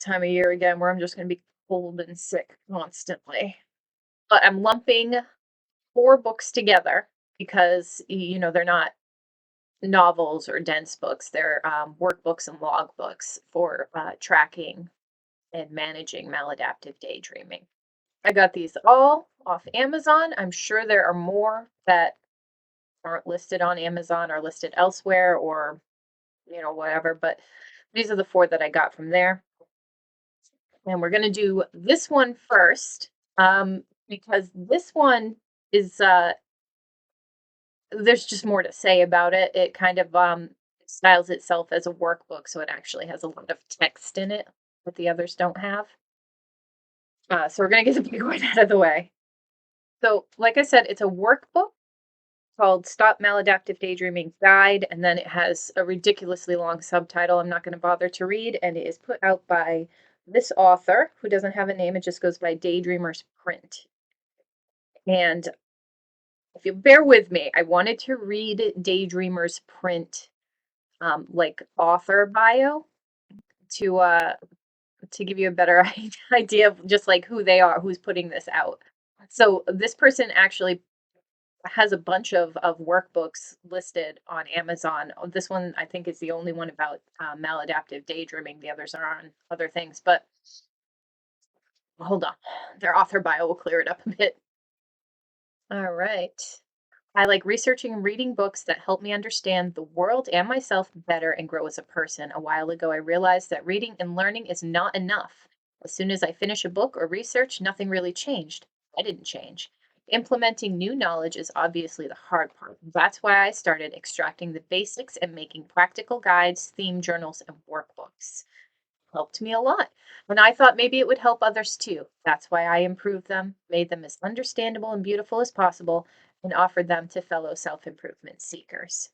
time of year again where I'm just going to be cold and sick constantly. But I'm lumping 4 books together because, they're not novels or dense books. They're workbooks and logbooks for tracking and managing maladaptive daydreaming. I got these all off Amazon. I'm sure there are more that aren't listed on Amazon or listed elsewhere or, whatever, but these are the 4 that I got from there. And we're going to do this one first, because this one is, there's just more to say about it. It kind of styles itself as a workbook, so it actually has a lot of text in it that the others don't have. So we're going to get the big one out of the way. So, like I said, it's a workbook called Stop Maladaptive Daydreaming Guide, and then it has a ridiculously long subtitle I'm not going to bother to read, and it is put out by this author who doesn't have a name. It just goes by Daydreamers Print. And if you bear with me, I wanted to read Daydreamers Print like author bio to give you a better idea of just like who they are, who's putting this out. So this person actually has a bunch of workbooks listed on Amazon. This one I think is the only one about maladaptive daydreaming. The others are on other things, but hold on. Their author bio will clear it up a bit. All right. I like researching and reading books that help me understand the world and myself better and grow as a person. A while ago, I realized that reading and learning is not enough. As soon as I finish a book or research, nothing really changed. I didn't change. Implementing new knowledge is obviously the hard part. That's why I started extracting the basics and making practical guides, theme journals, and workbooks. Helped me a lot. And I thought maybe it would help others too. That's why I improved them, made them as understandable and beautiful as possible, and offered them to fellow self improvement seekers.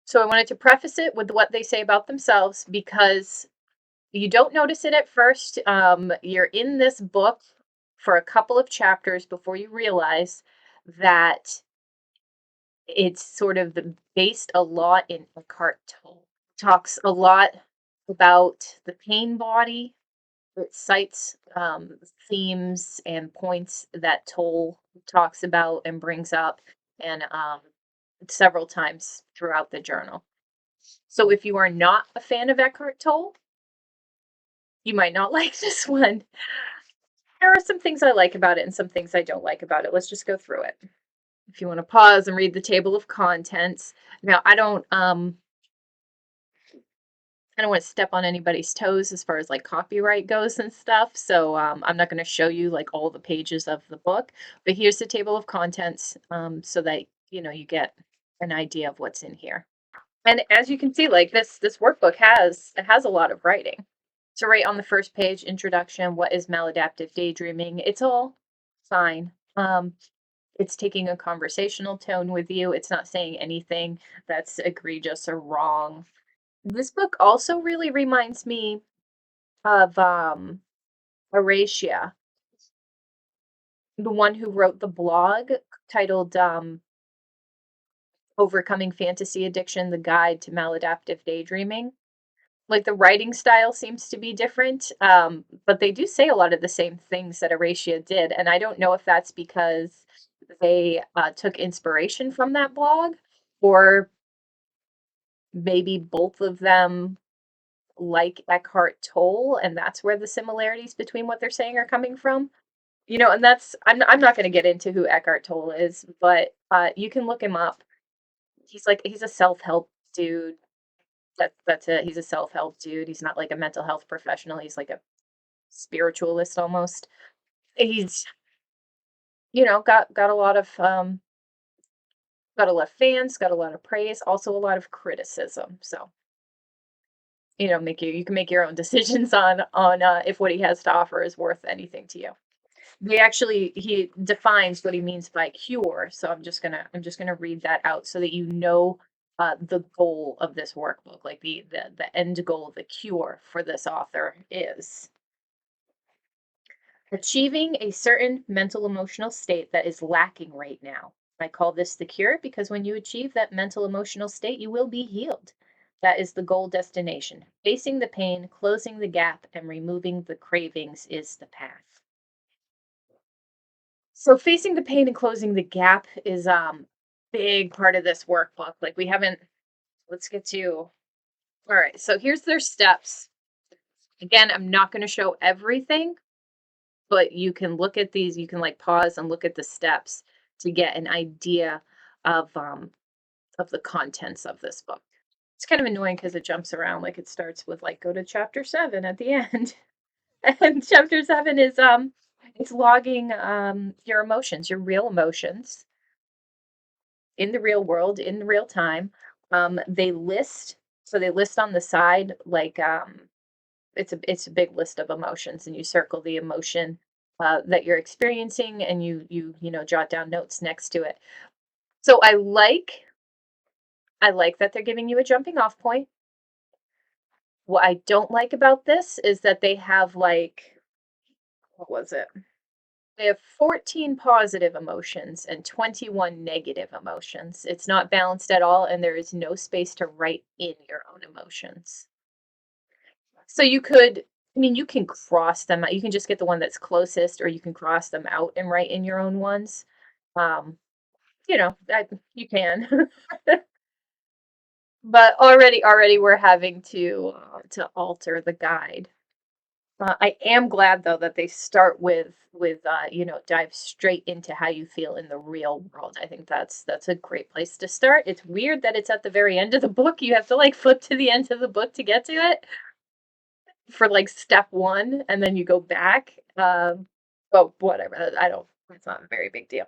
So I wanted to preface it with what they say about themselves because you don't notice it at first. You're in this book for a couple of chapters before you realize that it's sort of based a lot in Eckhart Tolle. Talks a lot about the pain body. It cites themes and points that Toll talks about and brings up, and several times throughout the journal. So if you are not a fan of Eckhart Tolle, you might not like this one. There are some things I like about it and some things I don't like about it. Let's just go through it. If you want to pause and read the table of contents. Now, I don't want to step on anybody's toes as far as like copyright goes and stuff. So I'm not going to show you like all the pages of the book, but here's the table of contents so that you get an idea of what's in here. And as you can see, like this workbook has a lot of writing. So right on the first page, introduction, what is maladaptive daydreaming? It's all fine. It's taking a conversational tone with you. It's not saying anything that's egregious or wrong. This book also really reminds me of Horatia, the one who wrote the blog titled Overcoming Fantasy Addiction, The Guide to Maladaptive Daydreaming. Like the writing style seems to be different, but they do say a lot of the same things that Horatia did. And I don't know if that's because they took inspiration from that blog or maybe both of them like Eckhart Tolle, and that's where the similarities between what they're saying are coming from. And that's I'm not going to get into who Eckhart Tolle is, but you can look him up. He's a self-help dude. That's it. He's a self-help dude. He's not like a mental health professional. He's like a spiritualist almost. He's got a lot of fans, got a lot of praise, also a lot of criticism. So you can make your own decisions on if what he has to offer is worth anything to you. He defines what he means by cure, so I'm just gonna read that out so that the goal of this workbook, like the end goal, the cure for this author is achieving a certain mental emotional state that is lacking right now. I call this the cure because when you achieve that mental emotional state, you will be healed. That is the goal destination. Facing the pain, closing the gap, and removing the cravings is the path. So facing the pain and closing the gap is big part of this workbook. Like we haven't let's get to all right. So here's their steps. Again, I'm not going to show everything, but you can look at these, you can like pause and look at the steps to get an idea of the contents of this book. It's kind of annoying because it jumps around. Like it starts with like go to chapter 7 at the end. And chapter 7 is it's logging your emotions, your real emotions in the real world in real time. They list so they list on the side like it's a big list of emotions, and you circle the emotion that you're experiencing, and you jot down notes next to it. So I like that they're giving you a jumping off point. What I don't like about this is that they have like what was it? They have 14 positive emotions and 21 negative emotions. It's not balanced at all, and there is no space to write in your own emotions. So you could, I mean, you can cross them out. You can just get the one that's closest, or you can cross them out and write in your own ones. Um, that you can. But already we're having to alter the guide. I am glad though that they start with dive straight into how you feel in the real world. I think that's a great place to start. It's weird that it's at the very end of the book. You have to like flip to the end of the book to get to it for like step one, and then you go back. But whatever. I don't. It's not a very big deal.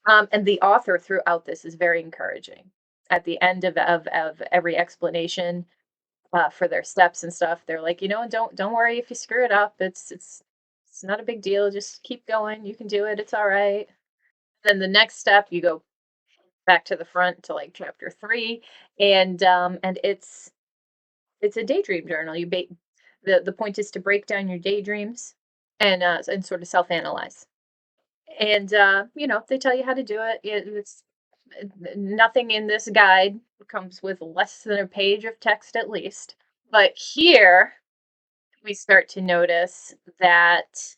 And the author throughout this is very encouraging. At the end of every explanation, for their steps and stuff. They're like, don't worry if you screw it up. It's not a big deal. Just keep going. You can do it. It's all right. Then the next step, you go back to the front to like chapter 3, and it's a daydream journal. The point is to break down your daydreams and sort of self analyze. And they tell you how to do it. It's nothing in this guide comes with less than a page of text at least. But here we start to notice that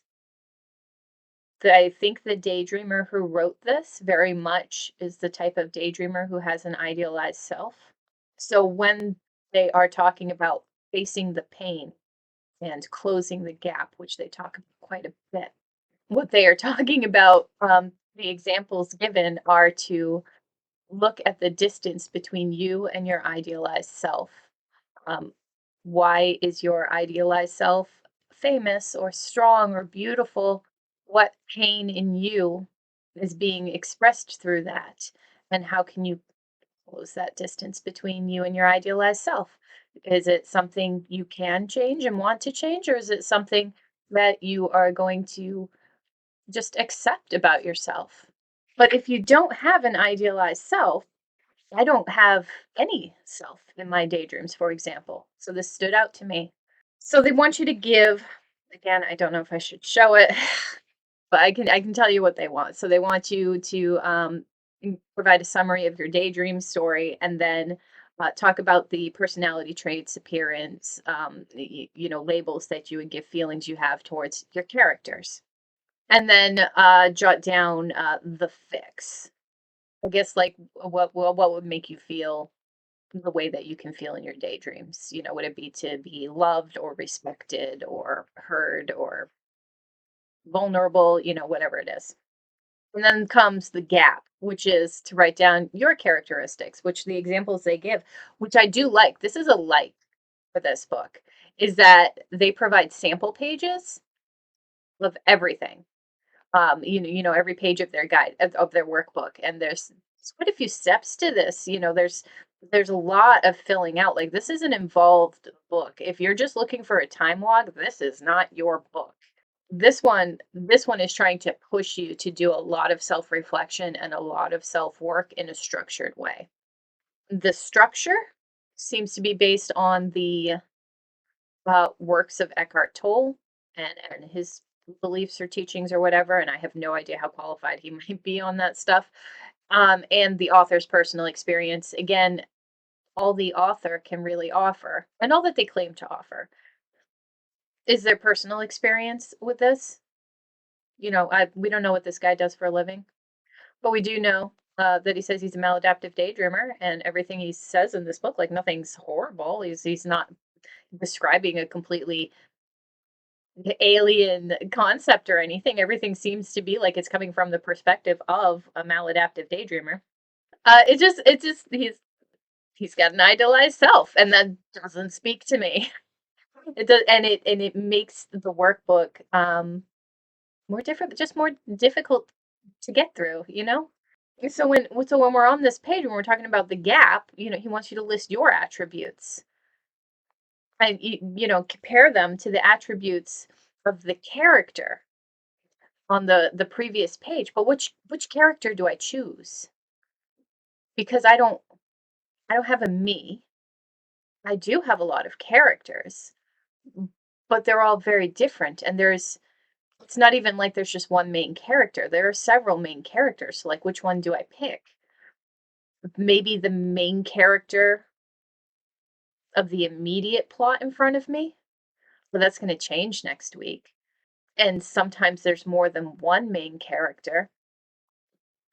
I think the daydreamer who wrote this very much is the type of daydreamer who has an idealized self. So when they are talking about facing the pain and closing the gap, which they talk about quite a bit, what they are talking about, the examples given are to look at the distance between you and your idealized self. Um, why is your idealized self famous or strong or beautiful? What pain in you is being expressed through that? And how can you close that distance between you and your idealized self? Is it something you can change and want to change, or is it something that you are going to just accept about yourself? But if you don't have an idealized self, I don't have any self in my daydreams, for example. So this stood out to me. So they want you to give, again, I don't know if I should show it, but I can tell you what they want. So they want you to provide a summary of your daydream story, and then talk about the personality traits, appearance, labels that you would give feelings you have towards your characters. And then jot down the fix. I guess like what would make you feel the way that you can feel in your daydreams? Would it be to be loved or respected or heard or vulnerable, whatever it is. And then comes the gap, which is to write down your characteristics, which the examples they give, which I do like. This is a like for this book, is that they provide sample pages of everything. Every page of their guide of their workbook, and there's quite a few steps to this. There's a lot of filling out. Like this is an involved book. If you're just looking for a time log, this is not your book. This one is trying to push you to do a lot of self-reflection and a lot of self-work in a structured way. The structure seems to be based on the works of Eckhart Tolle and his beliefs or teachings or whatever. And I have no idea how qualified he might be on that stuff. And the author's personal experience. Again, all the author can really offer, and all that they claim to offer, is their personal experience with this. We don't know what this guy does for a living, but we do know that he says he's a maladaptive daydreamer, and everything he says in this book, like nothing's horrible. He's not describing a completely alien concept or anything. Everything seems to be like it's coming from the perspective of a maladaptive daydreamer. It just he's got an idealized self, and that doesn't speak to me. It does, and it makes the workbook more different, just more difficult to get through. So when we're on this page, when we're talking about the gap, he wants you to list your attributes, and compare them to the attributes of the character on the previous page. But which character do I choose? Because I don't have a me. I do have a lot of characters, but they're all very different, and it's not even like there's just one main character. There are several main characters. So, like, which one do I pick? Maybe the main character of the immediate plot in front of me. But that's going to change next week. And sometimes there's more than one main character.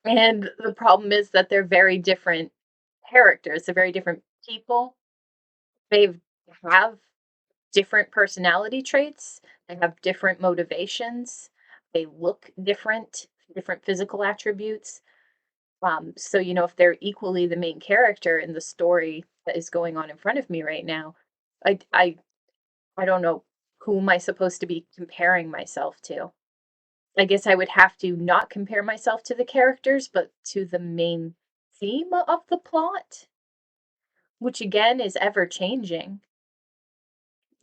And the problem is that they're very different characters. They're very different people. They have different personality traits. They have different motivations. They look different, different physical attributes. So if they're equally the main character in the story that is going on in front of me right now, I I I don't know who am I supposed to be comparing myself to. I guess I would have to not compare myself to the characters, but to the main theme of the plot, which again is ever changing.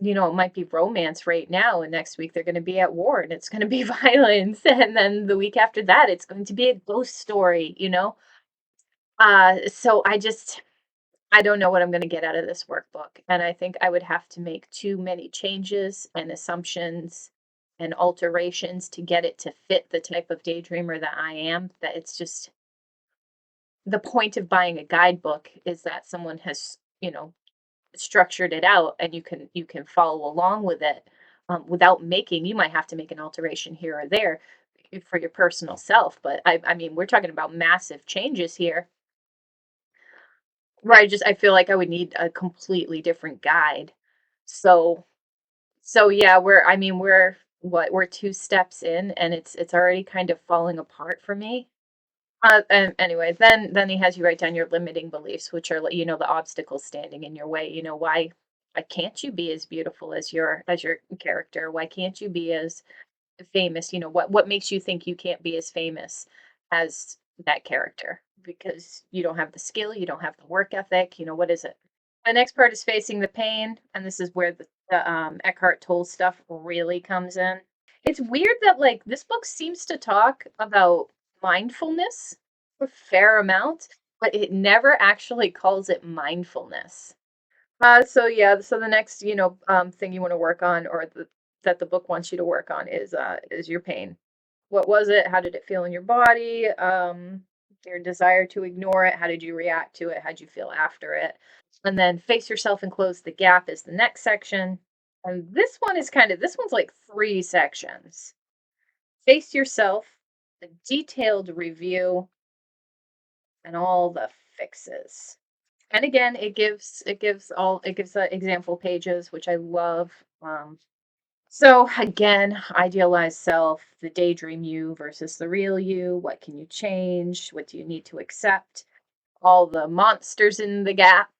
It might be romance right now, and next week they're going to be at war and it's going to be violence. And then the week after that, it's going to be a ghost story. So I don't know what I'm going to get out of this workbook. And I think I would have to make too many changes and assumptions and alterations to get it to fit the type of daydreamer that I am. That it's just the point of buying a guidebook is that someone has, structured it out, and you can follow along with it, without making. You might have to make an alteration here or there for your personal self, but I mean, we're talking about massive changes here. Right, I feel like I would need a completely different guide. So so yeah, we're 2 steps in, and it's already kind of falling apart for me. And anyway, then he has you write down your limiting beliefs, which are, like, the obstacles standing in your way. Why can't you be as beautiful as your character? Why can't you be as famous? What makes you think you can't be as famous as that character? Because you don't have the skill, you don't have the work ethic. What is it? The next part is facing the pain, and this is where the Eckhart Tolle stuff really comes in. It's weird that, like, this book seems to talk about mindfulness a fair amount, but it never actually calls it mindfulness. So yeah, so the next, thing you want to work on, or that the book wants you to work on, is your pain. What was it? How did it feel in your body? Your desire to ignore it. How did you react to it? How did you feel after it? And then face yourself and close the gap is the next section. And this one's like 3 sections. Face yourself, a detailed review, and all the fixes. And again, it gives example pages, which I love. So again, idealized self, the daydream you versus the real you. What can you change? What do you need to accept? All the monsters in the gap.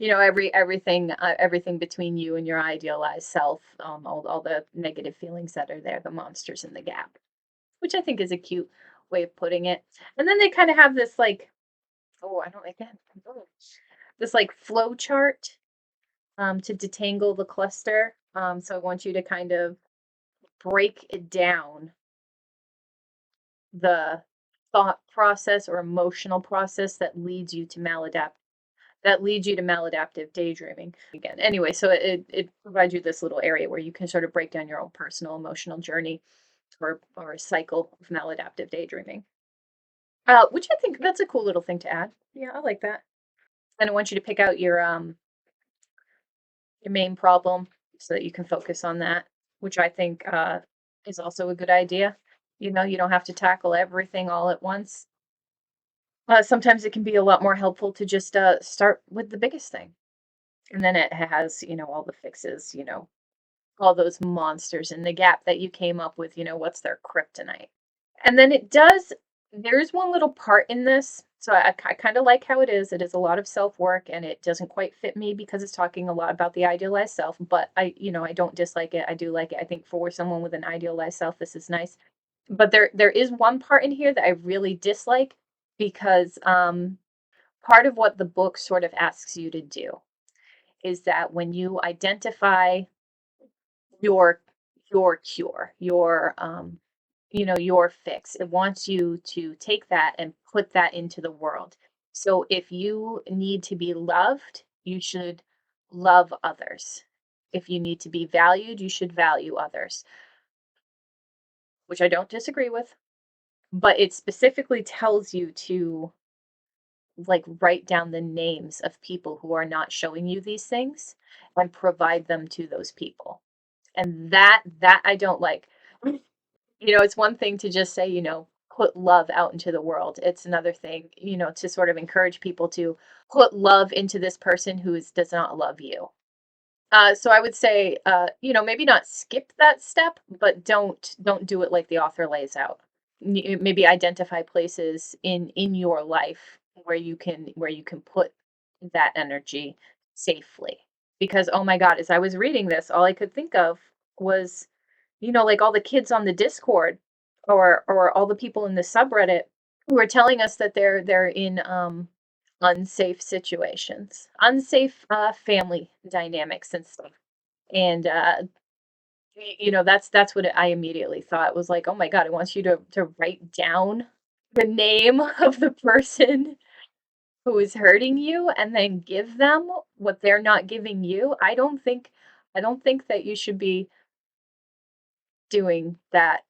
Everything between you and your idealized self. All the negative feelings that are there, the monsters in the gap, which I think is a cute way of putting it. And then they kind of have this, like, oh, I don't like that. Oh, this, like, flow chart, to detangle the cluster. So I want you to kind of break it down, the thought process or emotional process that leads you to maladaptive daydreaming again. Anyway, so it provides you this little area where you can sort of break down your own personal emotional journey, or a cycle of maladaptive daydreaming. Which I think that's a cool little thing to add. Yeah, I like that. And I want you to pick out your main problem so that you can focus on that, which I think is also a good idea. You don't have to tackle everything all at once. Sometimes it can be a lot more helpful to just start with the biggest thing. And then it has, all the fixes, all those monsters in the gap that you came up with, what's their kryptonite. And then there's one little part in this. So I kind of like how it is. It is a lot of self work and it doesn't quite fit me because it's talking a lot about the idealized self, but I don't dislike it. I do like it. I think for someone with an idealized self, this is nice. But there is one part in here that I really dislike because part of what the book sort of asks you to do is that when you identify your your cure, your fix. It wants you to take that and put that into the world. So if you need to be loved, you should love others. If you need to be valued, you should value others, which I don't disagree with, but it specifically tells you to like write down the names of people who are not showing you these things and provide them to those people. And that I don't like. It's one thing to just say, put love out into the world. It's another thing, to sort of encourage people to put love into this person who does not love you. So I would say, maybe not skip that step, but don't do it like the author lays out. Maybe identify places in your life where you can put that energy safely. Because oh my God, as I was reading this, all I could think of was like all the kids on the Discord or all the people in the subreddit who are telling us that they're in unsafe situations, unsafe family dynamics and stuff. And that's what I immediately thought. It was like, oh my God, it wants you to write down the name of the person who is hurting you and then give them what they're not giving you. I don't think that you should be doing that.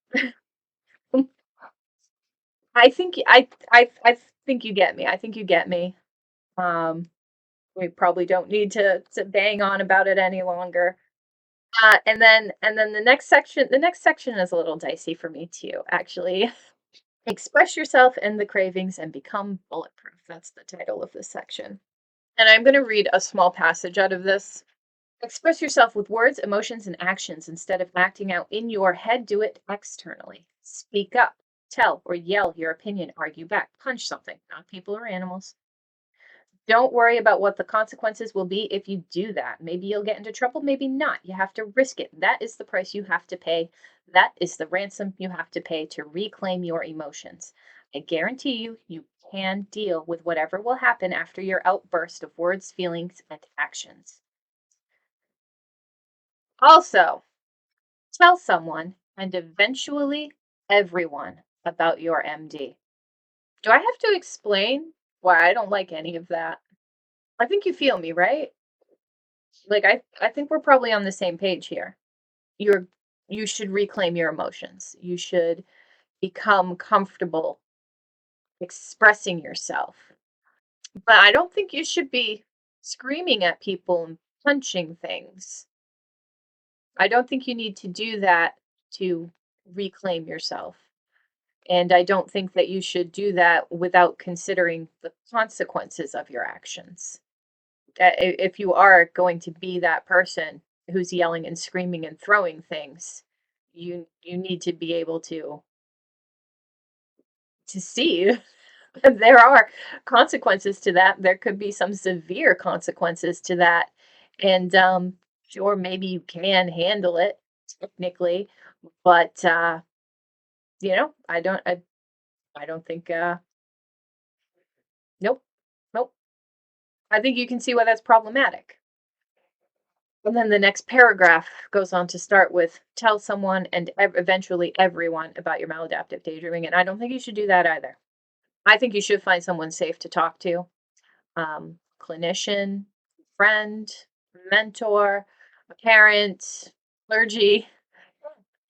I think you get me. I think you get me. Um, we probably don't need to bang on about it any longer. And then the next section is a little dicey for me too, actually. Express yourself and the cravings and become bulletproof. That's the title of this section. And I'm going to read a small passage out of this. Express yourself with words, emotions, and actions. Instead of acting out in your head, do it externally. Speak up, tell or yell your opinion, argue back, punch something, not people or animals. Don't worry about what the consequences will be if you do that. Maybe you'll get into trouble, maybe not. You have to risk it. That is the price you have to pay. That is the ransom you have to pay to reclaim your emotions. I guarantee you can deal with whatever will happen after your outburst of words, feelings, and actions. Also, tell someone and eventually everyone about your MD. Do I have to explain why I don't like any of that? I think you feel me, right? Like I think we're probably on the same page here. You're you should reclaim your emotions. You should become comfortable expressing yourself. But I don't think you should be screaming at people and punching things. I don't think you need to do that to reclaim yourself. And I don't think that you should do that without considering the consequences of your actions. If you are going to be that person who's yelling and screaming and throwing things, you need to be able to see there are consequences to that. There could be some severe consequences to that. And sure, maybe you can handle it technically, but I don't think nope. Nope. I think you can see why that's problematic. And then the next paragraph goes on to start with tell someone and eventually everyone about your maladaptive daydreaming. And I don't think you should do that either. I think you should find someone safe to talk to, clinician, friend, mentor, a parent, clergy,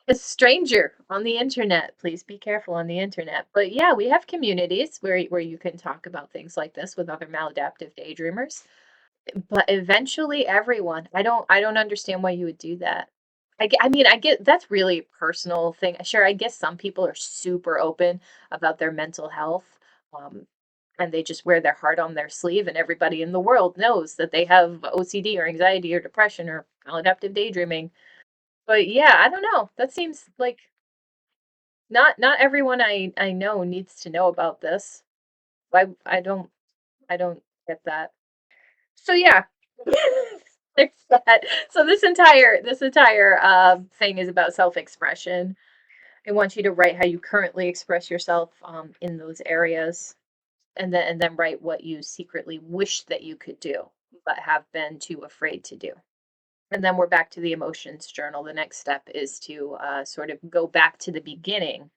A stranger on the internet. Please be careful on the internet. But yeah, we have communities where you can talk about things like this with other maladaptive daydreamers. But eventually everyone. I don't understand why you would do that. I mean, I get that's really personal thing. Sure, I guess some people are super open about their mental health. Um, and they just wear their heart on their sleeve, and everybody in the world knows that they have OCD or anxiety or depression or maladaptive daydreaming. But yeah, I don't know. That seems like not everyone I know needs to know about this. I don't get that. So yeah. There's that. So this entire thing is about self-expression. I want you to write how you currently express yourself in those areas, and then write what you secretly wish that you could do but have been too afraid to do. And then we're back to the emotions journal. The next step is to sort of go back to the beginning,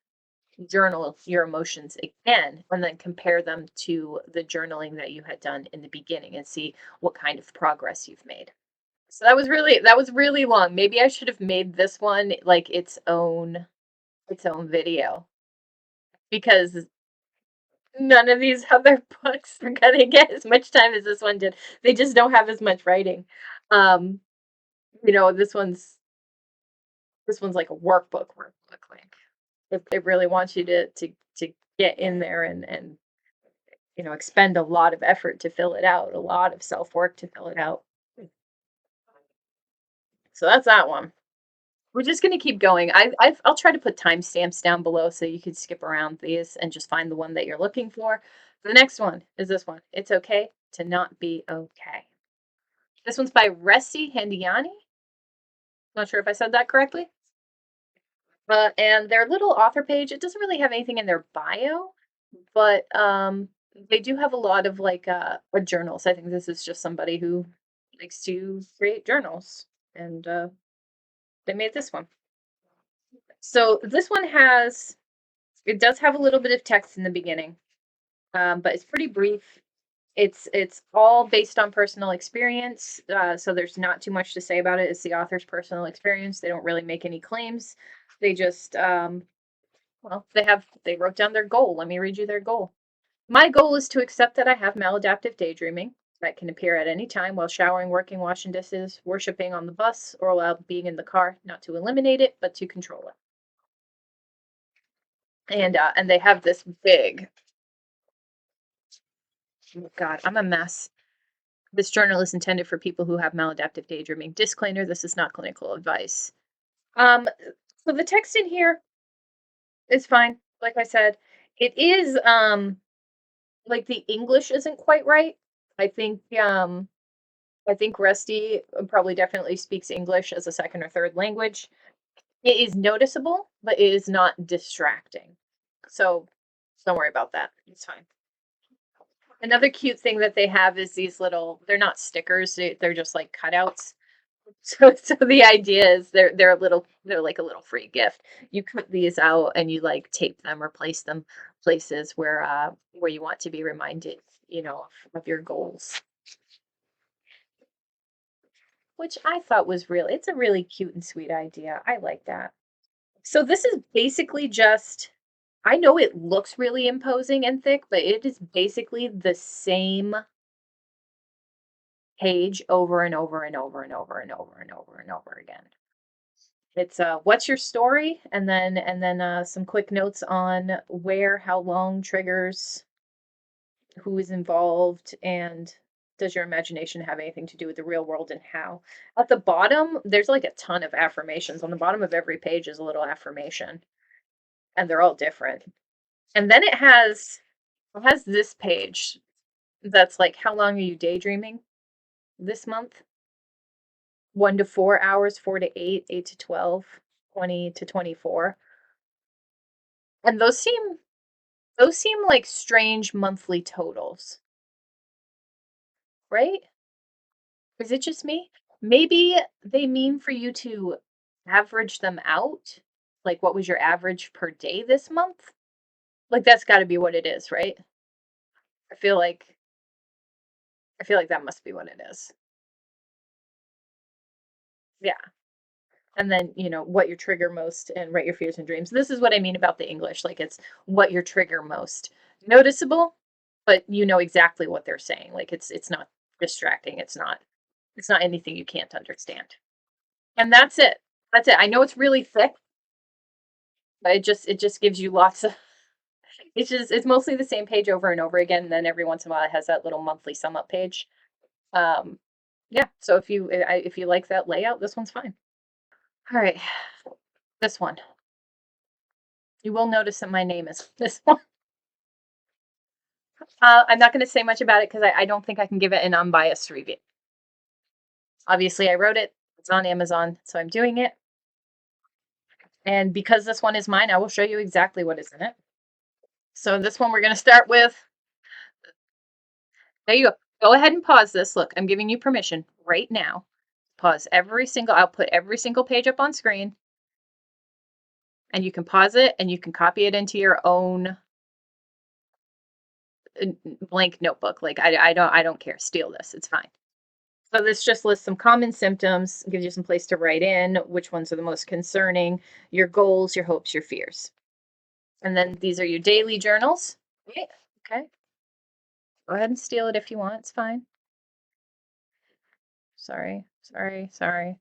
journal your emotions again, and then compare them to the journaling that you had done in the beginning and see what kind of progress you've made. So that was really long. Maybe I should have made this one like its own video, because none of these other books are gonna get as much time as this one did. They just don't have as much writing. Um, this one's like a workbook. Like it really wants you to get in there and expend a lot of effort to fill it out, a lot of self work to fill it out. So that's that one. We're just gonna keep going. I'll try to put timestamps down below so you can skip around these and just find the one that you're looking for. The next one is this one. It's okay to not be okay. This one's by Resti Handayani. Not sure if I said that correctly. And their little author page, it doesn't really have anything in their bio, but they do have a lot of like journals. I think this is just somebody who likes to create journals, and they made this one. So this one it does have a little bit of text in the beginning, but it's pretty brief. It's all based on personal experience, so there's not too much to say about it. It's the author's personal experience. They don't really make any claims. They just well, they wrote down their goal. Let me read you their goal. My goal is to accept that I have maladaptive daydreaming that can appear at any time while showering, working, washing dishes, worshiping on the bus, or while being in the car. Not to eliminate it, but to control it. And they have this big. Oh God, I'm a mess. This journal is intended for people who have maladaptive daydreaming. Disclaimer: this is not clinical advice. Um, so the text in here is fine. Like I said, it is like the English isn't quite right. I think I think Rusty probably definitely speaks English as a second or third language. It is noticeable, but it is not distracting. So don't worry about that. It's fine. Another cute thing that they have is these little, they're not stickers, they're just like cutouts. So the idea is they're like a little free gift. You cut these out and you like tape them or place them places where you want to be reminded, of your goals. Which I thought was really it's a really cute and sweet idea. I like that. So this is basically just, I know it looks really imposing and thick, but it is basically the same page over and over and over and over and over and over and over again. It's what's your story, and then some quick notes on where, how long, triggers, who is involved, and does your imagination have anything to do with the real world, and how. At the bottom, there's like a ton of affirmations. On the bottom of every page is a little affirmation, and they're all different. And then it has this page that's like, how long are you daydreaming this month? 1 to 4 hours, 4 to 8, 8 to 12, 20 to 24. And those seem like strange monthly totals, right? Is it just me? Maybe they mean for you to average them out. Like, what was your average per day this month? Like, that's got to be what it is, right? I feel like I feel like that must be what it is. Yeah. And then, what you trigger most and write your fears and dreams. This is what I mean about the English. Like it's what you trigger most. Noticeable, but you know exactly what they're saying. Like it's not distracting. It's not anything you can't understand. And that's it. That's it. I know it's really thick, but it just gives you lots of it's mostly the same page over and over again. And then every once in a while it has that little monthly sum up page. Um yeah, so if you like that layout, this one's fine. All right. This one. You will notice that my name is this one. I'm not going to say much about it because I don't think I can give it an unbiased review. Obviously, I wrote it. It's on Amazon, so I'm doing it. And because this one is mine, I will show you exactly what is in it. So this one we're going to start with. There you go. Go ahead and pause this. Look, I'm giving you permission right now. Pause I'll put every single page up on screen. And you can pause it and you can copy it into your own blank notebook. Like I don't care. Steal this. It's fine. So this just lists some common symptoms, gives you some place to write in which ones are the most concerning, your goals, your hopes, your fears. And then these are your daily journals. Right. Okay. Go ahead and steal it if you want. It's fine. Sorry. Sorry. Sorry.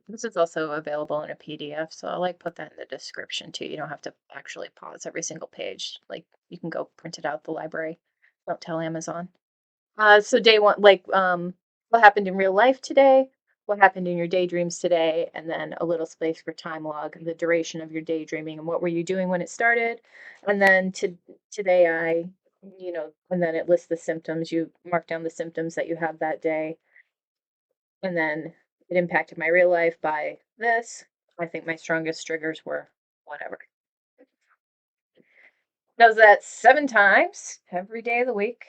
This is also available in a PDF, so I'll like put that in the description too. You don't have to actually pause every single page. Like you can go print it out at the library. Don't tell Amazon. So day one, like, what happened in real life today, what happened in your daydreams today, and then a little space for time log, the duration of your daydreaming, and what were you doing when it started, and then today and then it lists the symptoms. You mark down the symptoms that you had that day, and then it impacted my real life by this. I think my strongest triggers were whatever. Does that 7 times every day of the week.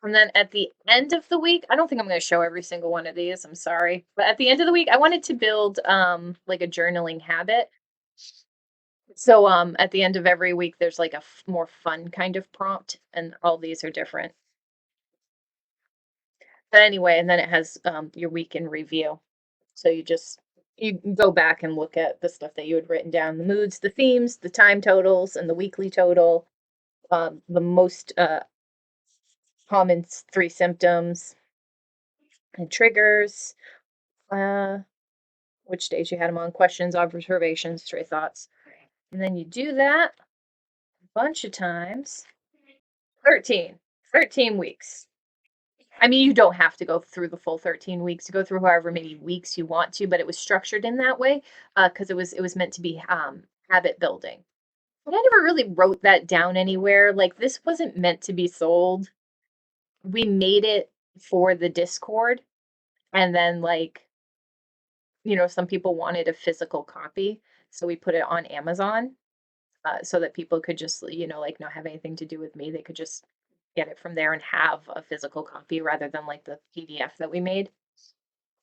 And then at the end of the week, I don't think I'm going to show every single one of these. I'm sorry. But at the end of the week, I wanted to build like a journaling habit. So at the end of every week there's like a more fun kind of prompt and all these are different. But anyway, and then it has your week in review. So you go back and look at the stuff that you had written down, the moods, the themes, the time totals and the weekly total, the most common 3 symptoms and triggers. Uh which days you had them on, questions, observations, stray thoughts. And then you do that a bunch of times. 13 weeks. I mean, you don't have to go through the full 13 weeks. You go through however many weeks you want to, but it was structured in that way because it was meant to be habit building. But I never really wrote that down anywhere. Like this wasn't meant to be sold. We made it for the Discord, and then some people wanted a physical copy, so we put it on Amazon so that people could just, like not have anything to do with me. They could just get it from there and have a physical copy rather than like the PDF that we made.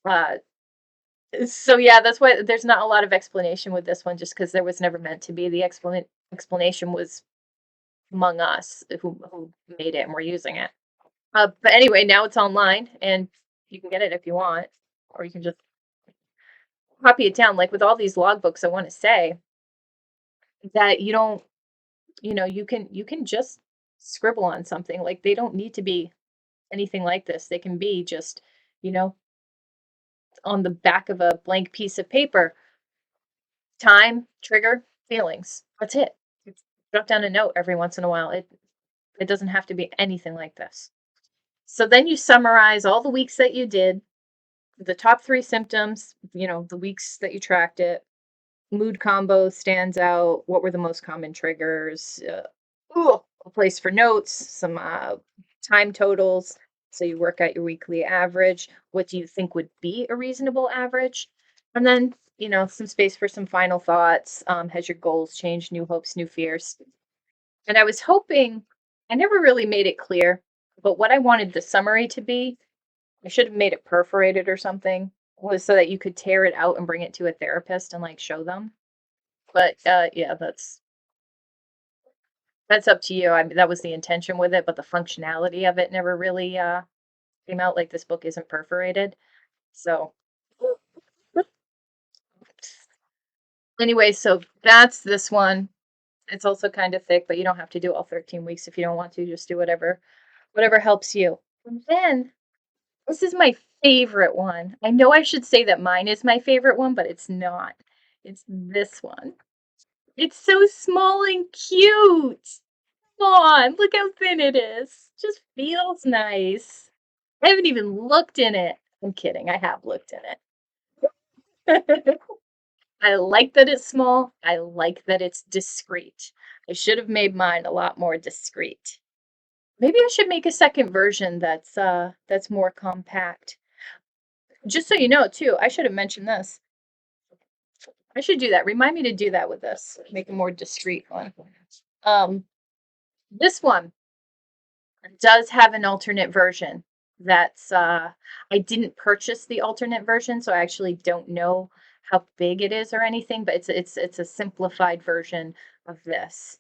Uh, so yeah, that's why there's not a lot of explanation with this one, just because there was never meant to be. The explanation was among us who made it and we're using it. But anyway, now it's online and you can get it if you want, or you can just copy it down. Like with all these logbooks, I want to say that you can just scribble on something. Like they don't need to be anything like this. They can be just, you know, on the back of a blank piece of paper, time, trigger, feelings. That's it. Jot down a note every once in a while. It doesn't have to be anything like this. So then you summarize all the weeks that you did, the top 3 symptoms, the weeks that you tracked it, mood combo stands out. What were the most common triggers? A place for notes, some time totals. So you work out your weekly average. What do you think would be a reasonable average? And then, some space for some final thoughts. Has your goals changed? New hopes, new fears? And I was hoping, I never really made it clear, but what I wanted the summary to be, I should have made it perforated or something, was so that you could tear it out and bring it to a therapist and like show them. But yeah, that's up to you. I mean, that was the intention with it, but the functionality of it never really came out. Like this book isn't perforated, so Anyway, so that's this one. It's also kind of thick, but you don't have to do all 13 weeks if you don't want to. Just do whatever helps you. And then this is my favorite one. I know I should say that mine is my favorite one, but it's not. It's this one. It's so small and cute. Come on, look how thin it is. Just feels nice. I haven't even looked in it. I'm kidding. I have looked in it. I like that it's small. I like that it's discreet. I should have made mine a lot more discreet. Maybe I should make a second version that's more compact. Just so you know too, I should have mentioned this. I should do that. Remind me to do that with this. Make a more discreet one. Um, this one does have an alternate version. That's I didn't purchase the alternate version, so I actually don't know how big it is or anything, but it's a simplified version of this.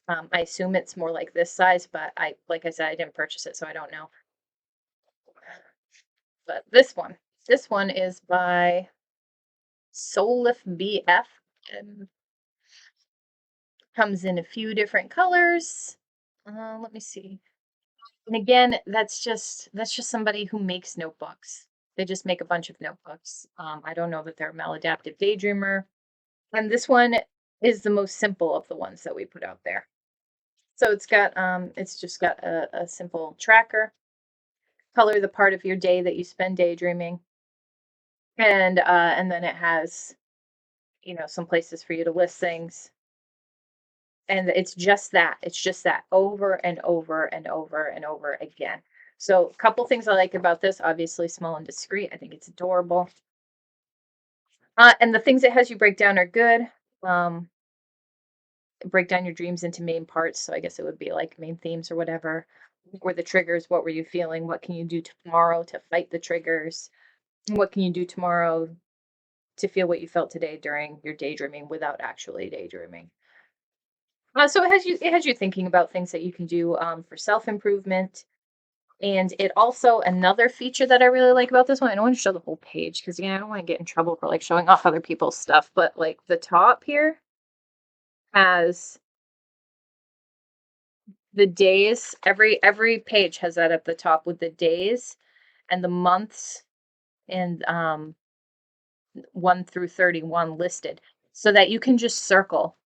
I assume it's more like this size, but like I said, I didn't purchase it, so I don't know. But this one is by soulef BF, and comes in a few different colors. Let me see. And again, that's just somebody who makes notebooks. They just make a bunch of notebooks. I don't know that they're a maladaptive daydreamer. And this one is the most simple of the ones that we put out there. So it's just got a simple tracker, color the part of your day that you spend daydreaming, and then it has, some places for you to list things. And it's just that over and over and over and over again. So a couple things I like about this, obviously small and discreet. I think it's adorable. And the things it has you break down are good. Um, break down your dreams into main parts. So I guess it would be like main themes or whatever. What were the triggers? What were you feeling? What can you do tomorrow to fight the triggers? What can you do tomorrow to feel what you felt today during your daydreaming without actually daydreaming? So it has you thinking about things that you can do for self improvement. And it also, another feature that I really like about this one, I don't want to show the whole page because again, I don't want to get in trouble for like showing off other people's stuff, but like the top here has the days. Every page has that at the top with the days and the months and 1 through 31 listed so that you can just circle.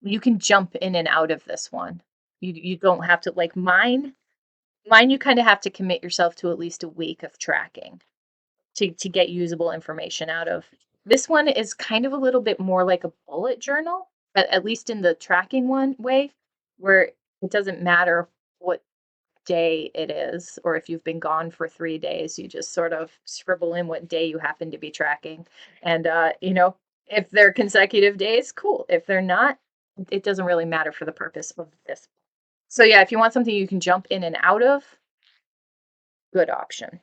You can jump in and out of this one. You don't have to like mine you kind of have to commit yourself to at least a week of tracking to get usable information out of. This one is kind of a little bit more like a bullet journal, at least in the tracking one way, where it doesn't matter what day it is, or if you've been gone for 3 days, you just sort of scribble in what day you happen to be tracking. And, if they're consecutive days, cool. If they're not, it doesn't really matter for the purpose of this. So, yeah, if you want something you can jump in and out of, good option.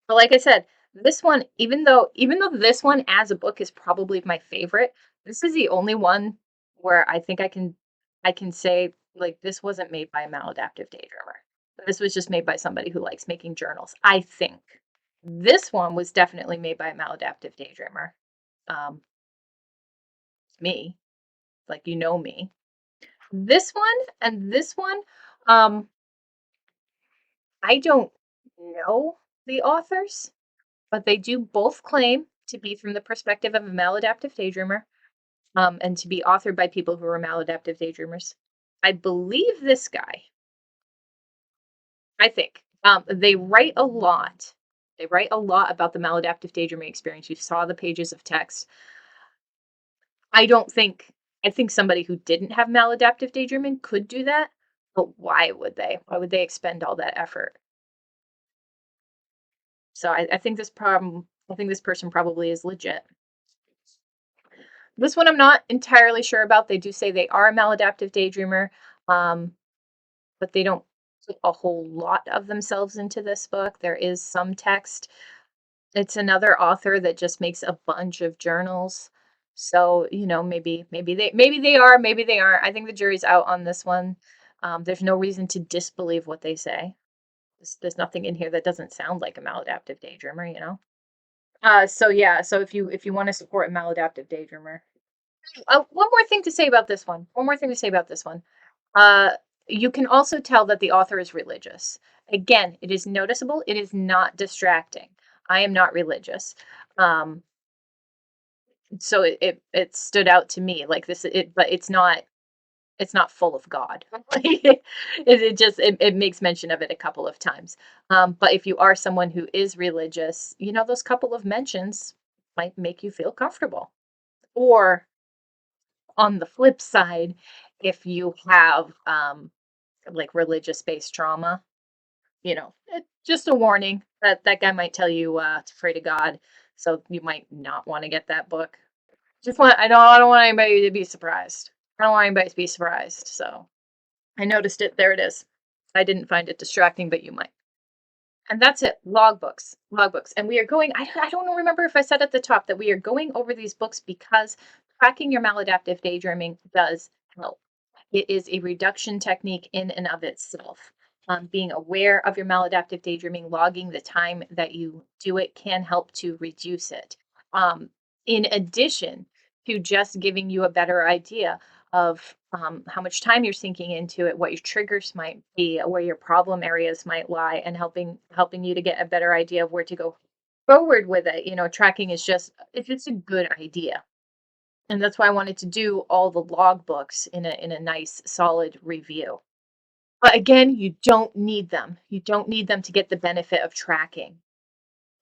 But like I said, this one, even though this one as a book is probably my favorite, this is the only one where I think I can say like this wasn't made by a maladaptive daydreamer. This was just made by somebody who likes making journals. I think this one was definitely made by a maladaptive daydreamer. Um, me, like me. This one and this one, um, I don't know the authors. But they do both claim to be from the perspective of a maladaptive daydreamer, and to be authored by people who are maladaptive daydreamers. I believe this guy, I think. They write a lot. They write a lot about the maladaptive daydreaming experience. You saw the pages of text. I don't think, I think somebody who didn't have maladaptive daydreaming could do that, but why would they? Why would they expend all that effort? So I think this person probably is legit. This one I'm not entirely sure about. They do say they are a maladaptive daydreamer, um, but they don't put a whole lot of themselves into this book. There is some text. It's another author that just makes a bunch of journals. So, maybe they are, maybe they aren't. I think the jury's out on this one. There's no reason to disbelieve what they say. There's nothing in here that doesn't sound like a maladaptive daydreamer. So yeah, so if you want to support a maladaptive daydreamer. One more thing to say about this one. One more thing to say about this one. Uh, you can also tell that the author is religious. Again, it is noticeable. It is not distracting. I am not religious. Um, so it stood out to me like this. But it's not full of God. It makes mention of it a couple of times. But if you are someone who is religious, you know those couple of mentions might make you feel comfortable. Or on the flip side, if you have like religious based trauma, just a warning that that guy might tell you to pray to God, so you might not want to get that book. Just want I don't want anybody to be surprised. I don't want anybody to be surprised. So I noticed it. There it is. I didn't find it distracting, but you might. And that's it. Logbooks. Logbooks. And we are going, I don't remember if I said at the top that we are going over these books because tracking your maladaptive daydreaming does help. It is a reduction technique in and of itself. Being aware of your maladaptive daydreaming, logging the time that you do it can help to reduce it. In addition to just giving you a better idea of how much time you're sinking into it, what your triggers might be, where your problem areas might lie, and helping you to get a better idea of where to go forward with it. Tracking is just it's just a good idea, and that's why I wanted to do all the logbooks in a nice solid review. But again, you don't need them. You don't need them to get the benefit of tracking.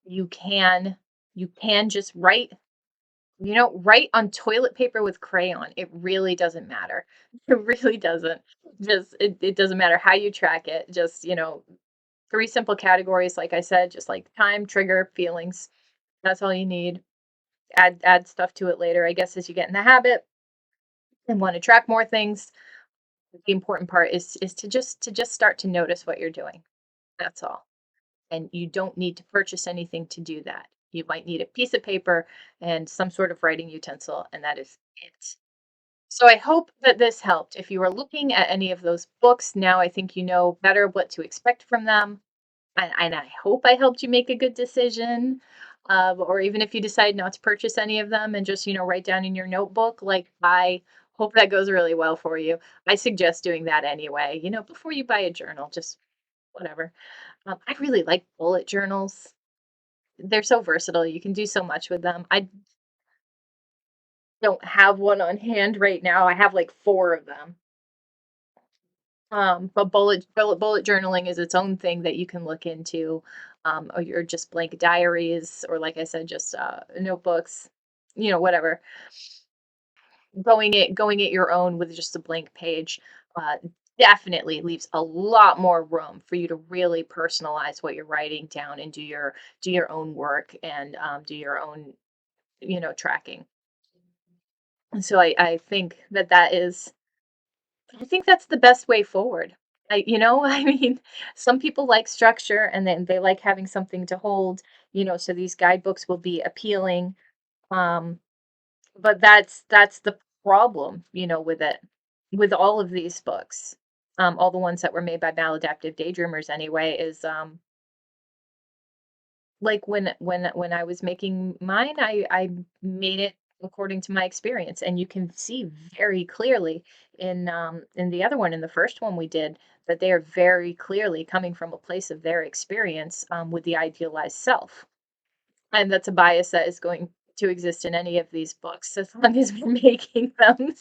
You can you can just write on toilet paper with crayon. It really doesn't matter. It really doesn't. It doesn't matter how you track it. Just, three simple categories, like I said, just like time, trigger, feelings. That's all you need. Add stuff to it later, I guess, as you get in the habit and want to track more things. The important part is to just start to notice what you're doing. That's all. And you don't need to purchase anything to do that. You might need a piece of paper and some sort of writing utensil, and that is it. So I hope that this helped. If you are looking at any of those books, now I think you know better what to expect from them. And I hope I helped you make a good decision. Or even if you decide not to purchase any of them and just, write down in your notebook, like I hope that goes really well for you. I suggest doing that anyway, before you buy a journal, just whatever. I really like bullet journals. They're so versatile. You can do so much with them. I don't have one on hand right now. I have like four of them. But bullet journaling is its own thing that you can look into, or your just blank diaries, or like I said, just notebooks, whatever. Going it your own with just a blank page, uh, definitely leaves a lot more room for you to really personalize what you're writing down and do your own work and do your own tracking. And so I think I think that's the best way forward. I mean, some people like structure and then they like having something to hold, so these guidebooks will be appealing. Um, but that's the problem, with it, with all of these books. All the ones that were made by maladaptive daydreamers anyway, is like when I was making mine, I made it according to my experience, and you can see very clearly in the other one, in the first one we did, that they are very clearly coming from a place of their experience with the idealized self, and that's a bias that is going to exist in any of these books as long as we're making them.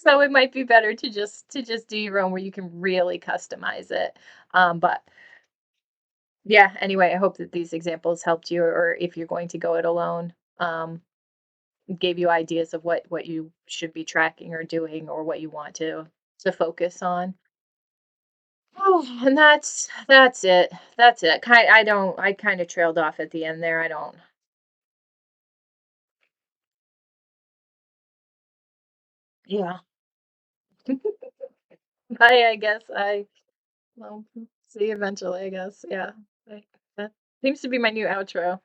So it might be better to just do your own where you can really customize it. But yeah, anyway, I hope that these examples helped you, or if you're going to go it alone, gave you ideas of what you should be tracking or doing, or what you want to focus on. Oh, and that's it. That's it. I kind of trailed off at the end there. I don't. Yeah. Bye. I guess I. Well, see you eventually. I guess. Yeah. That seems to be my new outro.